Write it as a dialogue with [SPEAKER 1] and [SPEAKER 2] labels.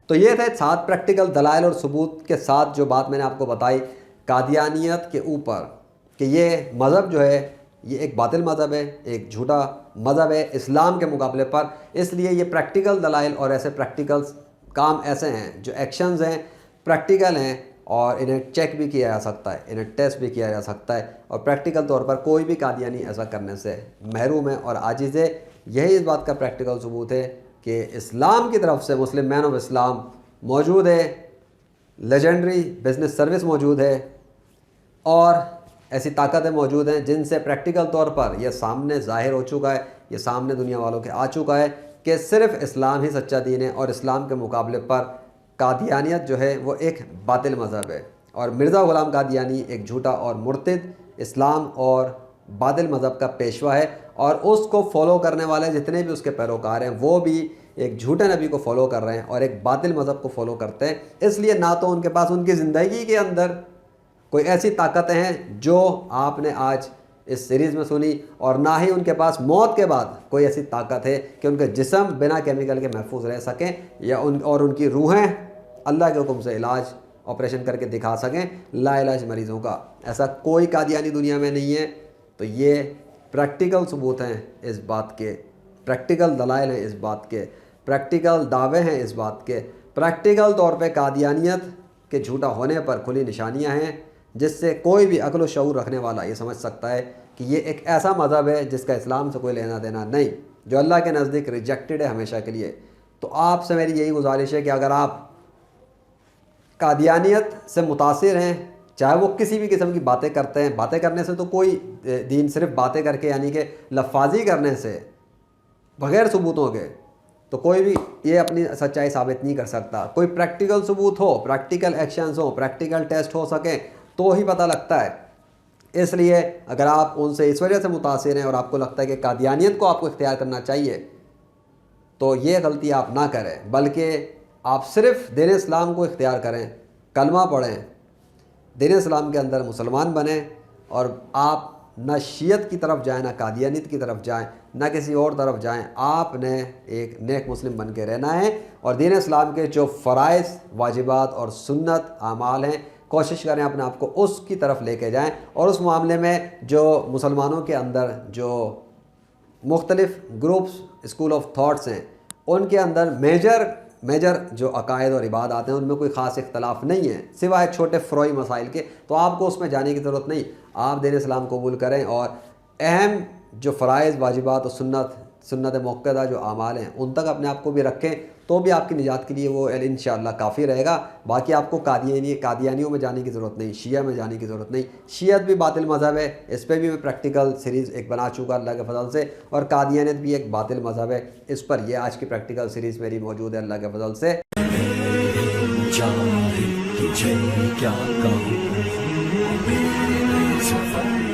[SPEAKER 1] تو یہ تھے 7 پریکٹیکل دلائل اور ثبوت کے ساتھ جو بات میں نے آپ کو بتائی قادیانیت کے اوپر، کہ یہ مذہب جو ہے یہ ایک باطل مذہب ہے، ایک جھوٹا مذہب ہے اسلام کے مقابلے پر۔ اس لیے یہ پریکٹیکل دلائل اور ایسے پریکٹیکل کام ایسے ہیں جو ایکشنز ہیں، پریکٹیکل ہیں، اور انہیں چیک بھی کیا جا سکتا ہے، انہیں ٹیسٹ بھی کیا جا سکتا ہے، اور پریکٹیکل طور پر کوئی بھی قادیانی ایسا کرنے سے محروم ہے اور عاجز ہے۔ یہی اس بات کا پریکٹیکل ثبوت ہے کہ اسلام کی طرف سے مسلم مین آف اسلام موجود ہے، لیجنڈری بزنس سروس موجود ہے، اور ایسی طاقتیں موجود ہیں جن سے پریکٹیکل طور پر یہ سامنے ظاہر ہو چکا ہے، یہ سامنے دنیا والوں کے آ چکا ہے کہ صرف اسلام ہی سچا دین ہے، اور اسلام کے مقابلے پر قادیانیت جو ہے وہ ایک باطل مذہب ہے، اور مرزا غلام قادیانی ایک جھوٹا اور مرتد اسلام اور باطل مذہب کا پیشوا ہے، اور اس کو فالو کرنے والے جتنے بھی اس کے پیروکار ہیں وہ بھی ایک جھوٹے نبی کو فالو کر رہے ہیں اور ایک باطل مذہب کو فالو کرتے ہیں۔ اس لیے نہ تو ان کے پاس ان کی زندگی کے اندر کوئی ایسی طاقتیں ہیں جو آپ نے آج اس سیریز میں سنی، اور نہ ہی ان کے پاس موت کے بعد کوئی ایسی طاقت ہے کہ ان کے جسم بنا کیمیکل کے محفوظ رہ سکیں، یا ان کی روحیں اللہ کے حکم سے علاج آپریشن کر کے دکھا سکیں لا علاج مریضوں کا۔ ایسا کوئی قادیانی دنیا میں نہیں ہے۔ تو یہ پریکٹیکل ثبوت ہیں اس بات کے، پریکٹیکل دلائل ہیں اس بات کے، پریکٹیکل دعوے ہیں اس بات کے، پریکٹیکل طور پہ قادیانیت کے جھوٹا ہونے پر کھلی نشانیاں ہیں، جس سے کوئی بھی عقل و شعور رکھنے والا یہ سمجھ سکتا ہے کہ یہ ایک ایسا مذہب ہے جس کا اسلام سے کوئی لینا دینا نہیں، جو اللہ کے نزدیک ریجیکٹڈ ہے ہمیشہ کے لیے۔ تو آپ سے میری یہی گزارش ہے کہ اگر آپ قادیانیت سے متاثر ہیں، چاہے وہ کسی بھی قسم کی باتیں کرتے ہیں، باتیں کرنے سے تو کوئی دین، صرف باتیں کر کے یعنی کہ لفاظی کرنے سے بغیر ثبوتوں کے تو کوئی بھی یہ اپنی سچائی ثابت نہیں کر سکتا۔ کوئی پریکٹیکل ثبوت ہو، پریکٹیکل ایکشنز ہوں، پریکٹیکل ٹیسٹ ہو سکیں تو ہی پتہ لگتا ہے۔ اس لیے اگر آپ ان سے اس وجہ سے متاثر ہیں اور آپ کو لگتا ہے کہ قادیانیت کو آپ کو اختیار کرنا چاہیے، تو یہ غلطی آپ نہ کریں، بلکہ آپ صرف دین اسلام کو اختیار کریں، کلمہ پڑھیں، دین اسلام کے اندر مسلمان بنیں، اور آپ نہ شیعت کی طرف جائیں، نہ قادیانیت کی طرف جائیں، نہ کسی اور طرف جائیں۔ آپ نے ایک نیک مسلم بن کے رہنا ہے، اور دین اسلام کے جو فرائض، واجبات اور سنت اعمال ہیں، کوشش کریں اپنے آپ کو اس کی طرف لے کے جائیں، اور اس معاملے میں جو مسلمانوں کے اندر جو مختلف گروپس، اسکول آف تھاٹس ہیں، ان کے اندر میجر جو عقائد اور عبادات ہیں ان میں کوئی خاص اختلاف نہیں ہے سوائے چھوٹے فروعی مسائل کے، تو آپ کو اس میں جانے کی ضرورت نہیں۔ آپ دین اسلام قبول کریں، اور اہم جو فرائض، واجبات اور سنت موقعہ جو اعمال ہیں ان تک اپنے آپ کو بھی رکھیں، تو بھی آپ کی نجات کے لیے وہ انشاءاللہ کافی رہے گا۔ باقی آپ کو قادیانیوں میں جانے کی ضرورت نہیں، شیعہ میں جانے کی ضرورت نہیں۔ شیعت بھی باطل مذہب ہے، اس پہ بھی میں پریکٹیکل سیریز ایک بنا چکا اللہ کے فضل سے، اور قادیانیت بھی ایک باطل مذہب ہے، اس پر یہ آج کی پریکٹیکل سیریز میری موجود ہے اللہ کے فضل سے۔
[SPEAKER 2] تجھے کیا کہوں، میرے سفر